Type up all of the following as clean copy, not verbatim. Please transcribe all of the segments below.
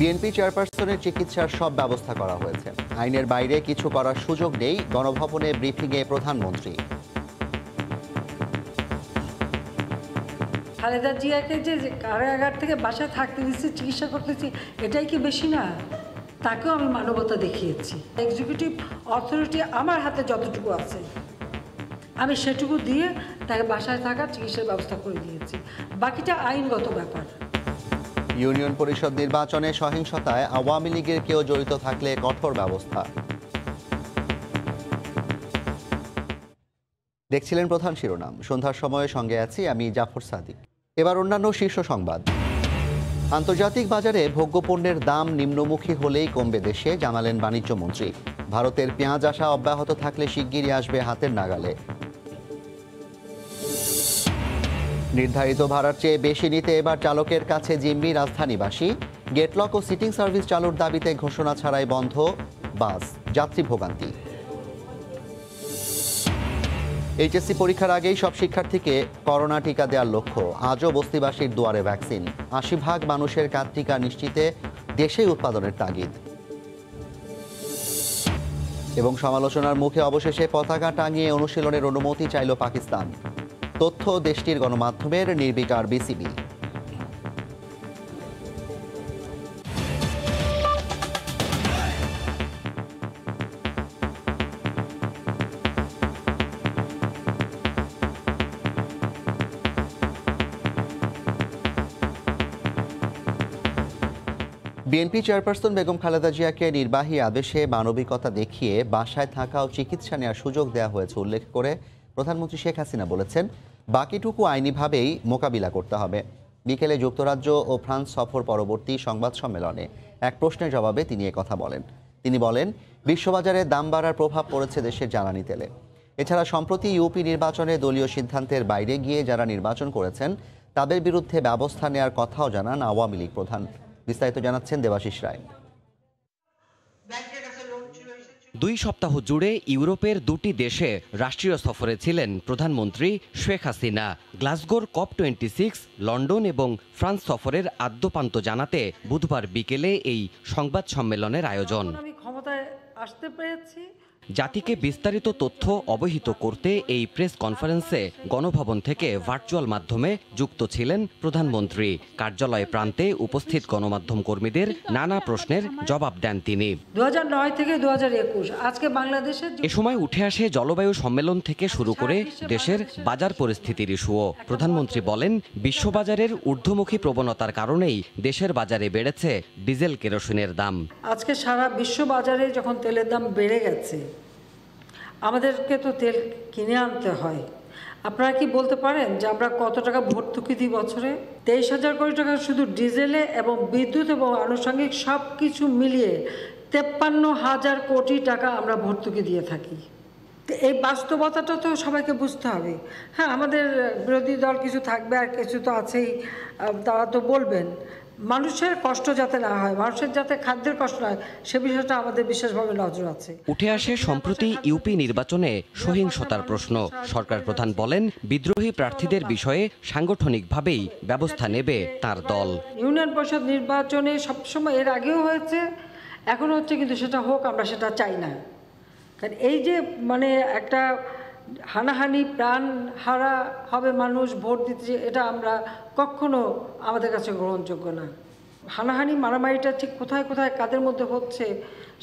BNP চেয়ারপারসনের চিকিৎসার সব ব্যবস্থা করা হয়েছে। আইনের বাইরে কিছু করার সুযোগ নেই, গণভবনে ব্রিফিংয়ে প্রধানমন্ত্রী। খালেদা জিয়াকে যে কারাগার থেকে বাসায় থাকতে দিচ্ছি, চিকিৎসা করতেছি, এটাই কি বেশি না? তাকেও আমি মানবতা দেখিয়েছি। এক্সিকিউটিভ অথরিটি আমার হাতে যতটুকু আছে আমি সেটুকু দিয়ে তাকে বাসায় থাকার চিকিৎসার ব্যবস্থা করে দিয়েছি। বাকিটা আইনগত ব্যাপার। ইউনিয়ন পরিষদ নির্বাচনে সহিংসতায় আওয়ামী লীগের কেউ জড়িত থাকলে কঠোর ব্যবস্থা। দেখছিলেন প্রধান শিরোনাম। সন্ধ্যার সময়ে সঙ্গে আছি আমি জাফর সাদিক। এবার অন্যান্য শীর্ষ সংবাদ। আন্তর্জাতিক বাজারে ভোগ্যপণ্যের দাম নিম্নমুখী হলেই কমবে দেশে, জানালেন বাণিজ্যমন্ত্রী। ভারতের পেঁয়াজ আসা অব্যাহত থাকলে শিগগিরই আসবে হাতের নাগালে। নির্ধারিত ভাড়ার চেয়ে বেশি নিতে এবার চালকের কাছে জিম্মি রাজধানীবাসী। গেটলক ও সিটিং সার্ভিস চালুর দাবিতে ঘোষণা ছাড়াই বন্ধ বাস, যাত্রী ভোগান্তি। এইচএসসি পরীক্ষার আগেই সব শিক্ষার্থীকে করোনা টিকা দেওয়ার লক্ষ্য। আজও বস্তিবাসীর দুয়ারে ভ্যাকসিন। ৮০% মানুষের টিকা নিশ্চিতে দেশেই উৎপাদনের তাগিদ। এবং সমালোচনার মুখে অবশেষে পতাকা টাঙিয়ে অনুশীলনের অনুমতি চাইল পাকিস্তান। তথ্য দেশটির গণমাধ্যমের নির্বিকার BCB. BNP chairperson Begum Khaleda জিয়াকে নির্বাহী আদেশে মানবিকতা দেখিয়ে বাসায় থাকা ও চিকিৎসা নেওয়ার সুযোগ দেওয়া হয়েছে উল্লেখ করে প্রধানমন্ত্রী শেখ হাসিনা বলেছেন, বাকিটুকু আইনিভাবেই মোকাবিলা করতে হবে। বিকেলে যুক্তরাজ্য ও ফ্রান্স সফর পরবর্তী সংবাদ সম্মেলনে এক প্রশ্নের জবাবে তিনি কথা বলেন। তিনি বলেন, বিশ্ববাজারে দাম বাড়ার প্রভাব পড়েছে দেশের জ্বালানি তেলে। এছাড়া সম্প্রতি ইউপি নির্বাচনে দলীয় সিদ্ধান্তের বাইরে গিয়ে যারা নির্বাচন করেছেন তাদের বিরুদ্ধে ব্যবস্থা নেওয়ার কথাও জানান আওয়ামী লীগ প্রধান। বিস্তারিত জানাচ্ছেন দেবাশিস রায়। 2 সপ্তাহ জুড়ে ইউরোপের 2টি দেশে রাষ্ট্রীয় সফরে ছিলেন প্রধানমন্ত্রী শেখ হাসিনা। গ্লাসগোর COP26, লন্ডন এবং ফ্রান্স সফরের আদ্যপান্ত জানাতে বুধবার বিকেলে এই সংবাদ সম্মেলনের আয়োজন। আমি ক্ষমতায় আসতে পেরেছি। জাতিকে বিস্তারিত তথ্য অবহিত করতে এই প্রেস কনফারেন্সে গণভবন থেকে ভার্চুয়াল মাধ্যমে যুক্ত ছিলেন প্রধানমন্ত্রী। কার্যালয় প্রান্তে উপস্থিত গণমাধ্যম কর্মীদের নানা প্রশ্নের জবাব দেন তিনি। 2009 থেকে 2021 আজকে বাংলাদেশে এ সময় উঠে আসে জলবায়ু সম্মেলন থেকে শুরু করে দেশের বাজার পরিস্থিতির ইস্যুও। প্রধানমন্ত্রী বলেন, বিশ্ববাজারের ঊর্ধ্বমুখী প্রবণতার কারণেই দেশের বাজারে বেড়েছে ডিজেল কেরোসিনের দাম। আজকে সারা বিশ্ব বাজারে যখন তেলের দাম বেড়ে গেছে, আমাদেরকে তো তেল কিনে আনতে হয়। আপনারা কি বলতে পারেন যে আমরা কত টাকা ভর্তুকি দিই বছরে? 23,000 কোটি টাকা শুধু ডিজেলে এবং বিদ্যুৎ এবং আনুষঙ্গিক সব কিছু মিলিয়ে 53,000 কোটি টাকা আমরা ভর্তুকি দিয়ে থাকি। এই বাস্তবতাটা তো সবাইকে বুঝতে হবে। হ্যাঁ, আমাদের বিরোধী দল কিছু থাকবে আর কিছু তো আছেই, তারা তো বলবেন মানুষের কষ্ট যাতে না হয়, মানুষের যাতে খাদ্যের কষ্ট না হয়, সে বিষয়টা আমাদের বিশেষভাবে নজর আছে। উঠে আসে সম্প্রতি ইউপি নির্বাচনে সহিংসতার প্রশ্ন। সরকার প্রধান বলেন, বিদ্রোহী প্রার্থীদের বিষয়ে সাংগঠনিকভাবেই ব্যবস্থা নেবে তার দল। ইউনিয়ন পরিষদ নির্বাচনে সবসময় এর আগেও হয়েছে, এখন হচ্ছে, কিন্তু সেটা হোক, আমরা সেটা চাই না। কারণ এই যে একটা হানাহানি, প্রাণ হারা হবে মানুষ ভোট দিতে, এটা আমরা কখনো আমাদের কাছে গ্রহণযোগ্য না। হানাহানি মারামারিটা ঠিক কোথায় কোথায় কাদের মধ্যে হচ্ছে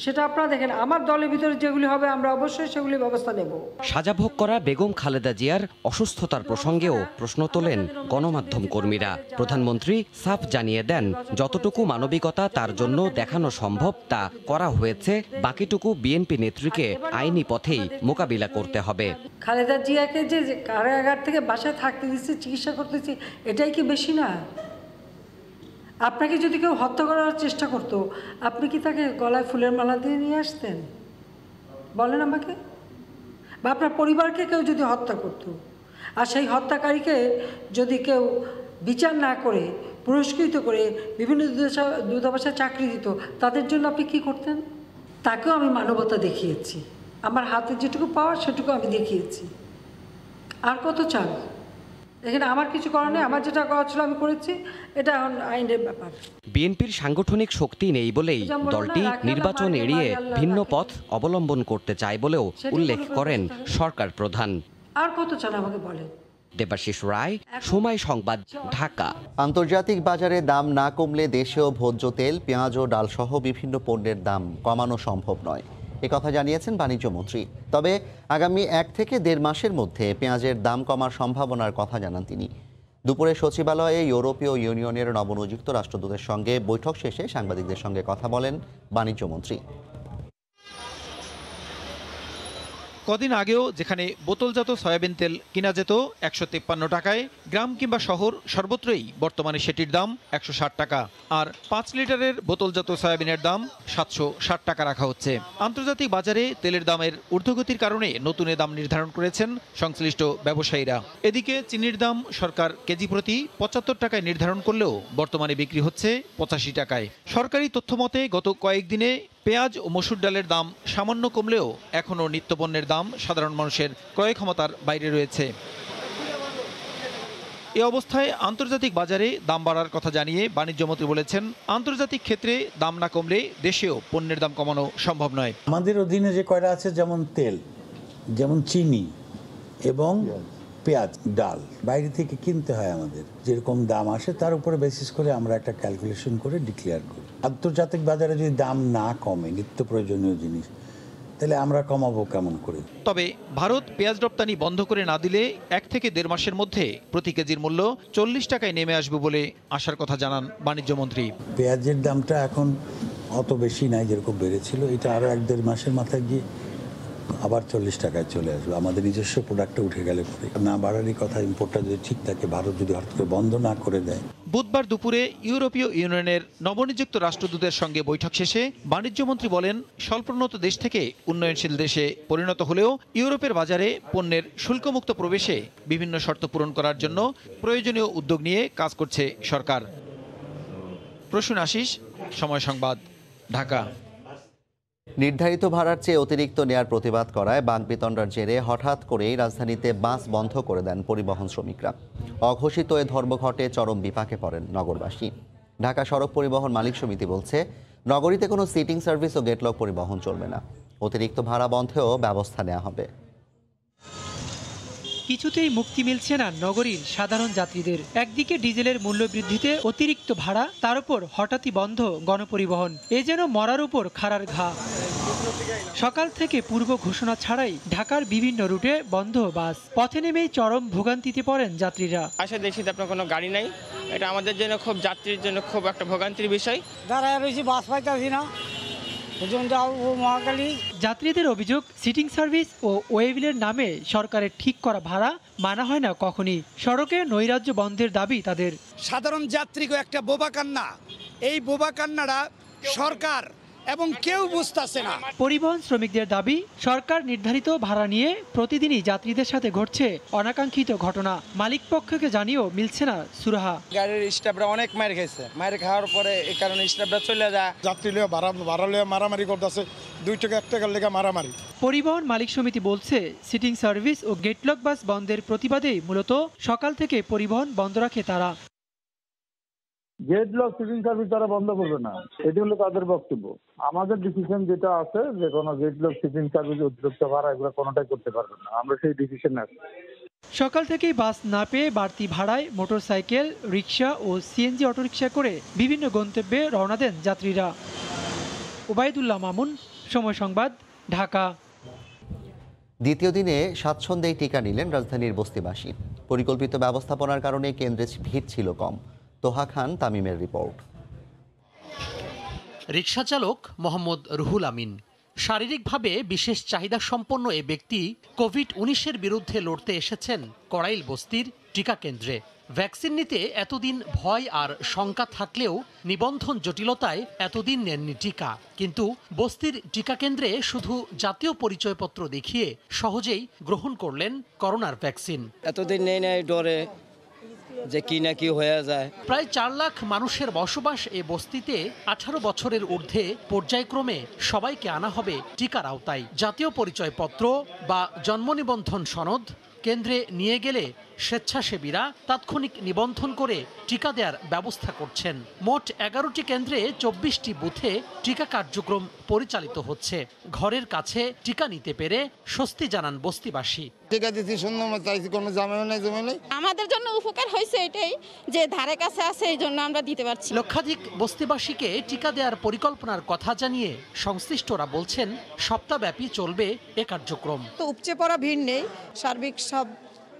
সেটা আপনারা দেখেন। আমার দলের ভিতরে যেগুলি হবে আমরা অবশ্যই সেগুলি ব্যবস্থা নেব। সাজা ভোগ করা বেগম খালেদা জিয়ার অসুস্থতার প্রসঙ্গেও প্রশ্ন তোলেন গণমাধ্যম কর্মীরা। প্রধানমন্ত্রী সাফ জানিয়ে দেন, যতটুকু মানবিকতা তার জন্য দেখানো সম্ভব তা করা হয়েছে, বাকিটুকু বিএনপি নেত্রীকে আইনি পথেই মোকাবিলা করতে হবে। খালেদা জিয়াকে যে কারাগার থেকে বাসায় থাকতে দিচ্ছি, চিকিৎসা করতেছি, এটাই কি বেশি না? আপনাকে যদি কেউ হত্যা করার চেষ্টা করতো, আপনি কি তাকে গলায় ফুলের মালা দিয়ে নিয়ে আসতেন? বলেন আমাকে। বা আপনার পরিবারকে কেউ যদি হত্যা করতো, আর সেই হত্যাকারীকে যদি কেউ বিচার না করে পুরস্কৃত করে বিভিন্ন দূতাবাসে চাকরি দিত, তাদের জন্য আপনি কি করতেন? তাকেও আমি মানবতা দেখিয়েছি। আমার হাতে যেটুকু পাওয়ার সেটুকু আমি দেখিয়েছি। আর কত চান? এখানে আমার কিছু করার নেই, আমার যেটা করা ছিল আমি করেছি, এটা এখন আইনের ব্যাপার। বিএনপির সাংগঠনিক শক্তি নেই বলেই দলটি নির্বাচন এড়িয়ে ভিন্ন পথ অবলম্বন করতে চায় বলেও উল্লেখ করেন সরকার প্রধান। আর কত চান আমাকে বলেন। দেবাশিস রায়, সময় সংবাদ, ঢাকা। আন্তর্জাতিক বাজারে দাম না কমলে দেশেও ভোজ্য তেল, পেঁয়াজ ও ডালসহ বিভিন্ন পণ্যের দাম কমানো সম্ভব নয়, একথা জানিয়েছেন বাণিজ্যমন্ত্রী। তবে আগামী 1 থেকে 1.5 মাসের মধ্যে পেঁয়াজের দাম কমার সম্ভাবনার কথা জানান তিনি। দুপুরে সচিবালয়ে ইউরোপীয় ইউনিয়নের নবনিযুক্ত রাষ্ট্রদূতের সঙ্গে বৈঠক শেষে সাংবাদিকদের সঙ্গে কথা বলেন বাণিজ্যমন্ত্রী। কদিন আগেও যেখানে বোতলজাত সয়াবিন তেল কিনা যেত 153 টাকায়, গ্রাম কিংবা শহর সর্বত্রই বর্তমানে সেটির দাম 160 টাকা, আর 5 লিটারের বোতলজাত সয়াবিনের দাম 760 টাকা রাখা হচ্ছে। আন্তর্জাতিক বাজারে তেলের দামের ঊর্ধ্বগতির কারণে নতুন দাম নির্ধারণ করেছেন সংশ্লিষ্ট ব্যবসায়ীরা। এদিকে চিনির দাম সরকার কেজি প্রতি 75 টাকায় নির্ধারণ করলেও বর্তমানে বিক্রি হচ্ছে 85 টাকায়। সরকারি তথ্যমতে গত কয়েকদিনে পেঁয়াজ ও মসুর ডালের দাম সামান্য কমলেও এখনও নিত্যপণ্যের দাম সাধারণ মানুষের ক্রয় ক্ষমতার বাইরে রয়েছে। এ অবস্থায় আন্তর্জাতিক বাজারে দাম বাড়ার কথা জানিয়ে বাণিজ্যমন্ত্রী বলেছেন, আন্তর্জাতিক ক্ষেত্রে দাম না কমলে দেশেও পণ্যের দাম কমানো সম্ভব নয়। আমাদের অধীনে যে কয়টা আছে, যেমন তেল, যেমন চিনি এবং পেঁয়াজ, ডাল বাইরে থেকে কিনতে হয় আমাদের, যেরকম দাম আসে তার উপরে বেসিস করে আমরা একটা ক্যালকুলেশন করে ডিক্লেয়ার করি। আন্তর্জাতিক বাজারে যদি দাম না কমে নিত্য প্রয়োজনীয় জিনিস, তাহলে আমরা কমাবো কেমন করে? তবে ভারত পেঁয়াজ রপ্তানি বন্ধ করে না দিলে 1 থেকে 1.5 মাসের মধ্যে প্রতি কেজির মূল্য 40 টাকায় নেমে আসবে বলে আশার কথা জানান বাণিজ্যমন্ত্রী। পেঁয়াজের দামটা এখন অত বেশি নাই যেরকম বেড়েছিল, এটা আরও 1-1.5 মাসের মাথায় গিয়ে আবার 40 টাকায় চলে আসবে। আমাদের নিজস্ব প্রোডাক্টটা উঠে গেলে পরে না বাড়ারই কথা। ইম্পোর্টটা যদি ঠিক থাকে, ভারত যদি হঠাৎ করে বন্ধ না করে দেয়। বুধবার দুপুরে ইউরোপীয় ইউনিয়নের নবনিযুক্ত রাষ্ট্রদূতের সঙ্গে বৈঠক শেষে বাণিজ্যমন্ত্রী বলেন, স্বল্পোন্নত দেশ থেকে উন্নয়নশীল দেশে পরিণত হলেও ইউরোপের বাজারে পণ্যের শুল্কমুক্ত প্রবেশে বিভিন্ন শর্ত পূরণ করার জন্য প্রয়োজনীয় উদ্যোগ নিয়ে কাজ করছে সরকার। প্রসূন আশিস, সময় সংবাদ, ঢাকা। নির্ধারিত ভাড়ার চেয়ে অতিরিক্ত নেয়ার প্রতিবাদ করায় বাকবিতণ্ডার জেরে হঠাৎ করেই রাজধানীতে বাস বন্ধ করে দেন পরিবহন শ্রমিকরা। অঘোষিত এ ধর্মঘটে চরম বিপাকে পড়েন নগরবাসী। ঢাকা সড়ক পরিবহন মালিক সমিতি বলছে, নগরীতে কোনো সিটিং সার্ভিস ও গেটলক পরিবহন চলবে না, অতিরিক্ত ভাড়া বন্ধেও ব্যবস্থা নেওয়া হবে। কিছুতেই মুক্তি মিলছে না নগরীর সাধারণ যাত্রীদের। একদিকে ডিজেলের মূল্য বৃদ্ধিতে অতিরিক্ত ভাড়া, তার উপর হঠাৎই বন্ধ গণপরিবহন, এ যেন মরার উপর খাড়ার ঘা। সকাল থেকে পূর্ব ঘোষণা ছাড়াই ঢাকার বিভিন্ন রুটে বন্ধ বাস, পথে নেমেই চরম ভোগান্তিতে পড়েন যাত্রীরা। আসলে দেখছি আপনার কোনো গাড়ি নাই, এটা আমাদের জন্য খুব, যাত্রীর জন্য খুব একটা ভোগান্তির বিষয়। দাঁড়ায় রয়েছি, বাস পাইতেছি না। যাত্রীদের অভিযোগ, সিটিং সার্ভিস ও ওয়েভিলের নামে সরকারের ঠিক করা ভাড়া মানা হয় না কখনই। সড়কে নৈরাজ্য বন্ধের দাবি তাদের। সাধারণ যাত্রীকে একটা বোবা কান্না, এই বোবা কান্নাটা সরকার এবং কেউ বুঝতেছে না। পরিবহন শ্রমিকদের দাবি, সরকার নির্ধারিত ভাড়া নিয়ে প্রতিদিনই যাত্রীদের সাথে ঘটছে অনাকাঙ্ক্ষিত ঘটনা। মালিক পক্ষকে জানিয়েও মিলছে না সুরাহা। গাড়ির স্টাফরা অনেক মার খাইছে, মার খাওয়ার পরে এই কারণে স্টাফরা চলে যায়। যাত্রী লিয়ে ভাড়া লিয়ে মারামারি করতেছে, 2 টাকা 1 টাকার লেগে মারামারি। পরিবহন মালিক সমিতি বলছে, সিটিং সার্ভিস ও গেটলক বাস বন্ধের প্রতিবাদেই মূলত সকাল থেকে পরিবহন বন্ধ রাখে তারা। গেটলক সিটিং সার্ভিস তারা বন্ধ করবে না, এটি হলো তাদের বক্তব্য। আমাদের ডিসিশন যেটা আছে যে কোনো গেটলক সিটিং সার্ভিস অতিরিক্ত ভাড়া এগুলো কোনোটাই করতে পারবে না, আমরা সেই ডিসিশন আছি। সকাল থেকেই বাস না পেয়ে বাড়তি ভাড়ায় মোটরসাইকেল, রিকশা ও সিএনজি অটোরিকশা করে বিভিন্ন গন্তব্যে রওনা দেন যাত্রীরা। ওবায়দুল্লাহ মামুন, সময় সংবাদ, ঢাকা। দ্বিতীয় দিনে স্বাচ্ছন্দ্যেই টিকা নিলেন রাজধানীর বস্তিবাসী। পরিকল্পিত ব্যবস্থাপনার কারণে কেন্দ্রে ভিড় ছিল কম। তোহা খান তামিমের রিপোর্ট। রিকশা চালক মোহাম্মদ রুহুল আমিন শারীরিকভাবে বিশেষ চাহিদা সম্পন্ন এ ব্যক্তি কোভিড-19-এর বিরুদ্ধে লড়তে এসেছেন কড়াইল বস্তির টিকা কেন্দ্রে। ভ্যাকসিন নিতে এতদিন ভয় আর শঙ্কা থাকলেও নিবন্ধন জটিলতায় এতদিন নেননি টিকা। কিন্তু বস্তির টিকা কেন্দ্রে শুধু জাতীয় পরিচয়পত্র দেখিয়ে সহজেই গ্রহণ করলেন করোনার ভ্যাকসিন। এতদিন নেই নাই ডরে যে কি না কি হয়ে যায়। প্রায় 4 লাখ মানুষের বসবাস এ বস্তিতে 18 বছরের ঊর্ধ্বে পর্যায়ক্রমে সবাইকে আনা হবে টিকার আওতায়। জাতীয় পরিচয়পত্র বা জন্ম নিবন্ধন সনদ কেন্দ্রে নিয়ে গেলে স্বেচ্ছাসেবীরা তাৎক্ষণিক নিবন্ধন করে টিকা দেওয়ার ব্যবস্থা করছেন। মোট 11টি কেন্দ্রে 24টি বুথে টিকা কার্যক্রম পরিচালিত হচ্ছে। ঘরের কাছে টিকা নিতে পেরে স্বস্তি জানান বস্তিবাসী। টিকা দিচ্ছি সুন্দর মতো, চাইছি কোনো ঝামেলা নেই জমেলাই। আমাদের জন্য উপকার হয়েছে এটাই যে ধারে কাছে আছে, এই জন্য আমরা দিতে পারছি। লক্ষাধিক বস্তিবাসীকে টিকা দেওয়ার পরিকল্পনার কথা জানিয়ে সংশ্লিষ্টরা বলছেন সপ্তাহব্যাপী চলবে এ কার্যক্রম। তো উপচে পড়া ভিড় নেই, সার্বিক সব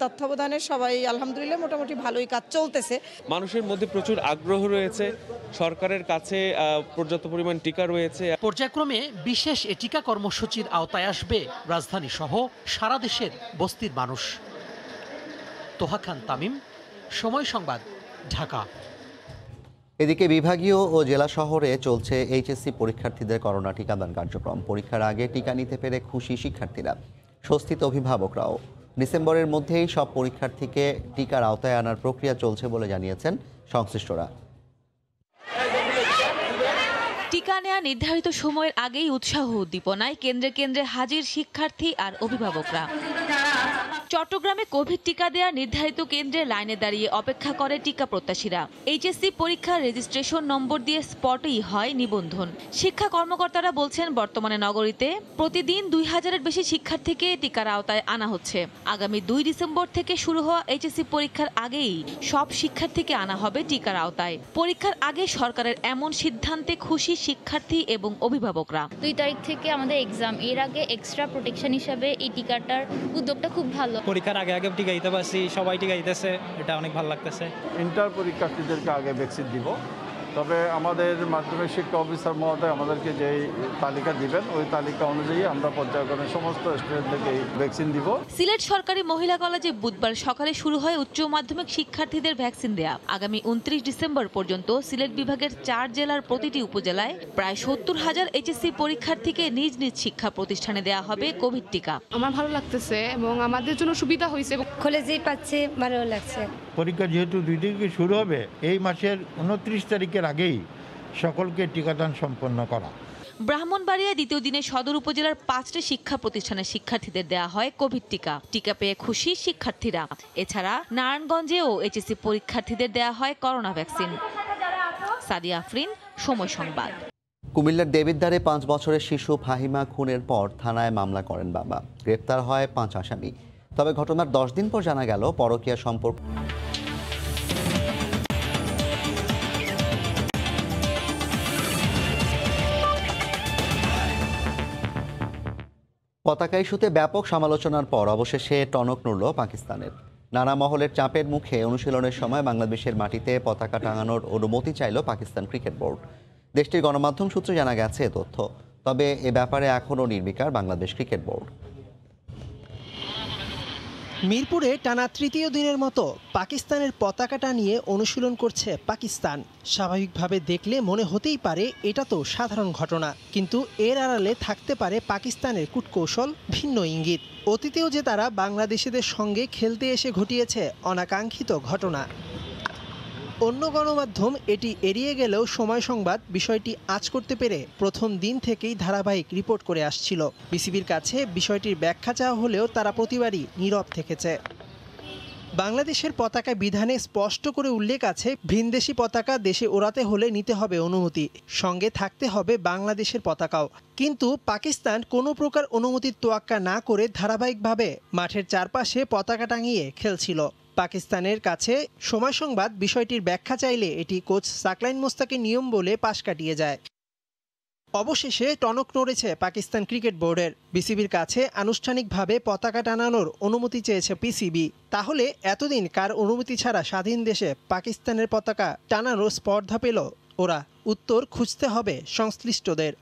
তত্ত্বাবধানে সবাই আলহামদুলিল্লাহ মোটামুটি ভালোই কাজ চলতেছে। মানুষের মধ্যে প্রচুর আগ্রহ রয়েছে, সরকারের কাছে পর্যাপ্ত পরিমাণ টিকা রয়েছে। পর্যায়ক্রমে বিশেষ এ টিকা কর্মসূচির আওতায় আসবে রাজধানী সহ সারা দেশের বস্তির মানুষ। তোহা খান তামিম, সময় সংবাদ, ঢাকা। এদিকে বিভাগীয় ও জেলা শহরে চলছে এইচএসসি পরীক্ষার্থীদের করোনা টিকাদান কার্যক্রম। পরীক্ষার আগে টিকা নিতে পেরে খুশি শিক্ষার্থীরা, স্বস্তিতে অভিভাবকরাও। ডিসেম্বরের মধ্যেই সব পরীক্ষার্থীকে টিকার আওতায় আনার প্রক্রিয়া চলছে বলে জানিয়েছেন সংশ্লিষ্টরা। টিকা নেওয়া নির্ধারিত সময়ের আগেই উৎসাহ উদ্দীপনায় কেন্দ্রে কেন্দ্রে হাজির শিক্ষার্থী আর অভিভাবকরা। চট্টগ্রামে কোভিড টিকা দেওয়া নির্ধারিত কেন্দ্রে লাইনে দাঁড়িয়ে অপেক্ষা করে টিকা প্রত্যাশীরা। এইচএসসি পরীক্ষার রেজিস্ট্রেশন নম্বর দিয়ে স্পটেই হয় নিবন্ধন। শিক্ষা কর্মকর্তারা বলছেন বর্তমানে নগরীতে প্রতিদিন 2000-এর বেশি শিক্ষার্থীকে টিকার আওতায় আনা হচ্ছে। আগামী 2 ডিসেম্বর থেকে শুরু হওয়া এইচএসসি পরীক্ষার আগেই সব শিক্ষার্থীকে আনা হবে টিকার আওতায়। পরীক্ষার আগে সরকারের এমন সিদ্ধান্তে খুশি শিক্ষার্থী এবং অভিভাবকরা। 2 তারিখ থেকে আমাদের এক্সাম, এর আগে এক্সট্রা প্রোটেকশন হিসেবে এই টিকাটার উদ্যোগটা খুব ভালো। পরীক্ষার আগে আগে টিকা দিতে পারছি, সবাই টিকা দিতেছে, এটা অনেক ভালো লাগতেছে। ইন্টার পরীক্ষার্থীদেরকে আগে ভ্যাকসিন দিব, তবে আমাদের মাধ্যমিক শিক্ষা অফিসার মহোদয় আমাদেরকে যেই তালিকা দিবেন ওই তালিকা অনুযায়ী আমরা পর্যায়ক্রমে সমস্ত স্টুডেন্টদেরকে ভ্যাকসিন দিব। সিলেট সরকারি মহিলা কলেজে বুধবার সকালে শুরু হয় উচ্চ মাধ্যমিক শিক্ষার্থীদের ভ্যাকসিন দেয়া। আগামী 29 ডিসেম্বর পর্যন্ত সিলেট বিভাগের 4 জেলার প্রতিটি উপজেলায় প্রায় 70,000 এইচএসসি পরীক্ষার্থীকে নিজ নিজ শিক্ষা প্রতিষ্ঠানে দেয়া হবে কোভিড টিকা। আমার ভালো লাগতেছে এবং আমাদের জন্য সুবিধা হয়েছে। কলেজেই পাচ্ছে, ভালো লাগছে। পরীক্ষা যেহেতু 2 তারিখে শুরু হবে, এই মাসের 29 তারিখের আগেই সকলকে টিকাদান সম্পন্ন করা। ব্রাহ্মণবাড়িয়া দ্বিতীয় দিনে সদর উপজেলার 5টি শিক্ষা প্রতিষ্ঠানের শিক্ষার্থীদের দেয়া হয় কোভিড টিকা। টিকা পেয়ে খুশি শিক্ষার্থীরা। এছাড়া নারায়ণগঞ্জেও এইচএসসি পরীক্ষার্থীদের দেয়া হয় করোনা ভ্যাকসিন। সাদিয়া আফরিন, সময় সংবাদ। কুমিল্লার দেবিদ্বারে 5 বছরের শিশু ফাহিমা খুনের পর থানায় মামলা করেন বাবা। গ্রেপ্তার হয় 5 আসামি। তবে ঘটনার 10 দিন পর জানা গেল পরকীয়া সম্পর্ক। পতাকা ইস্যুতে ব্যাপক সমালোচনার পর অবশেষে টনক নড়ল পাকিস্তানের। নানা মহলের চাপের মুখে অনুশীলনের সময় বাংলাদেশের মাটিতে পতাকা টাঙানোর অনুমতি চাইল পাকিস্তান ক্রিকেট বোর্ড। দেশটির গণমাধ্যম সূত্রে জানা গেছে এ তথ্য। তবে এ ব্যাপারে এখনও নির্বিকার বাংলাদেশ ক্রিকেট বোর্ড। মিরপুরে টানা তৃতীয় দিনের মতো পাকিস্তানের পতাকাটা নিয়ে অনুশীলন করছে পাকিস্তান। স্বাভাবিকভাবে দেখলে মনে হতেই পারে এটা তো সাধারণ ঘটনা, কিন্তু এর আড়ালে থাকতে পারে পাকিস্তানের কূটকৌশল, ভিন্ন ইঙ্গিত। অতীতেও যে তারা বাংলাদেশিদের সঙ্গে খেলতে এসে ঘটিয়েছে অনাকাঙ্ক্ষিত ঘটনা। অন্য গণমাধ্যম এটি এড়িয়ে গেলেও সময় সংবাদ বিষয়টি আঁচ করতে পেরে প্রথম দিন থেকেই ধারাবাহিক রিপোর্ট করে আসছিল। বিসিবির কাছে বিষয়টির ব্যাখ্যা চাওয়া হলেও তারা প্রতিবারই নীরব থেকেছে। বাংলাদেশের পতাকা বিধানে স্পষ্ট করে উল্লেখ আছে, ভিনদেশি পতাকা দেশে ওড়াতে হলে নিতে হবে অনুমতি, সঙ্গে থাকতে হবে বাংলাদেশের পতাকাও। কিন্তু পাকিস্তান কোনো প্রকার অনুমতির তোয়াক্কা না করে ধারাবাহিকভাবে মাঠের চারপাশে পতাকা টাঙিয়ে খেলছিল। পাকিস্তানের কাছে সময় সংবাদ বিষয়টির ব্যাখ্যা চাইলে এটি কোচ সাকলাইন মোস্তাকের নিয়ম বলে পাশ কাটিয়ে যায়। অবশেষে টনক নড়েছে পাকিস্তান ক্রিকেট বোর্ডের। বিসিবির কাছে আনুষ্ঠানিকভাবে পতাকা টানানোর অনুমতি চেয়েছে পিসিবি। তাহলে এতদিন কার অনুমতি ছাড়া স্বাধীন দেশে পাকিস্তানের পতাকা টানানোর স্পর্ধা পেল ওরা? উত্তর খুঁজতে হবে সংশ্লিষ্টদের।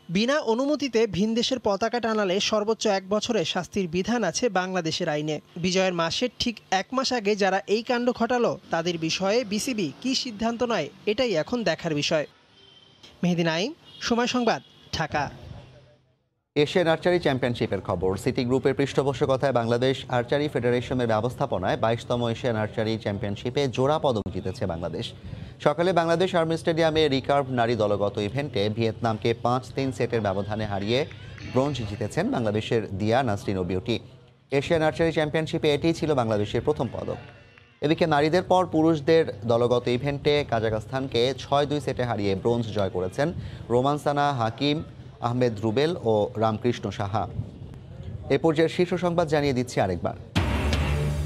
বিনা অনুমতিতে ভিনদেশের পতাকা টানালে সর্বোচ্চ 1 বছরের শাস্তির বিধান আছে বাংলাদেশের আইনে। বিজয়ের মাসের ঠিক 1 মাস আগে যারা এই কাণ্ড ঘটালো তাদের বিষয়ে বিসিবি কী সিদ্ধান্ত নেয়, এটাই এখন দেখার বিষয়। মেহেদি নাইম, সময় সংবাদ, ঢাকা। এশিয়ান আর্চারি চ্যাম্পিয়নশিপের খবর। সিটি গ্রুপের পৃষ্ঠপোষকতায় বাংলাদেশ আর্চারি ফেডারেশনের ব্যবস্থাপনায় 22তম এশিয়ান আর্চারি চ্যাম্পিয়নশিপে জোড়া পদক জিতেছে বাংলাদেশ। সকালে বাংলাদেশ আর্মি স্টেডিয়ামে রিকার্ভ নারী দলগত ইভেন্টে ভিয়েতনামকে 5-3 সেটের ব্যবধানে হারিয়ে ব্রোঞ্জ জিতেছেন বাংলাদেশের দিয়া নাসরিন ও বিউটি। এশিয়ান আর্চারি চ্যাম্পিয়নশিপে এটিই ছিল বাংলাদেশের প্রথম পদক। এদিকে নারীদের পর পুরুষদের দলগত ইভেন্টে কাজাখস্তানকে 6-2 সেটে হারিয়ে ব্রোঞ্জ জয় করেছেন রোমানসানা হাকিম, আহমেদ রুবেল ও রামকৃষ্ণ সাহা। এ পর্যায়ের শীর্ষ সংবাদ জানিয়ে দিচ্ছি আরেকবার।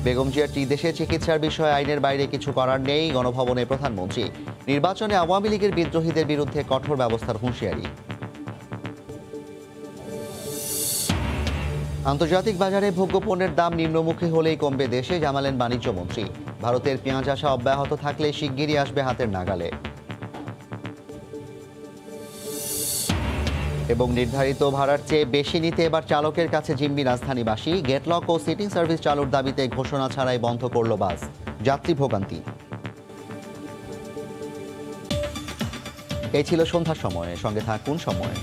বেগম জিয়ার দেশে চিকিৎসার বিষয়ে আইনের বাইরে কিছু করার নেই, গণভবনে প্রধানমন্ত্রী। নির্বাচনে আওয়ামী লীগের বিদ্রোহীদের বিরুদ্ধে কঠোর ব্যবস্থার হুঁশিয়ারি। আন্তর্জাতিক বাজারে ভোগ্যপণ্যের দাম নিম্নমুখী হলেই কমবে দেশে, জানালেন বাণিজ্যমন্ত্রী। ভারতের পেঁয়াজ আসা অব্যাহত থাকলে শিগগিরই আসবে হাতের নাগালে। এবং নির্ধারিত ভাড়ার চেয়ে বেশি নিতে এবার চালকের কাছে জিম্মি রাজধানীবাসী। গেটলক ও সিটিং সার্ভিস চালুর দাবিতে ঘোষণা ছাড়াই বন্ধ করল বাস, যাত্রী ভোগান্তি। এই ছিল সন্ধ্যার সময়, সঙ্গে থাকুন সময়।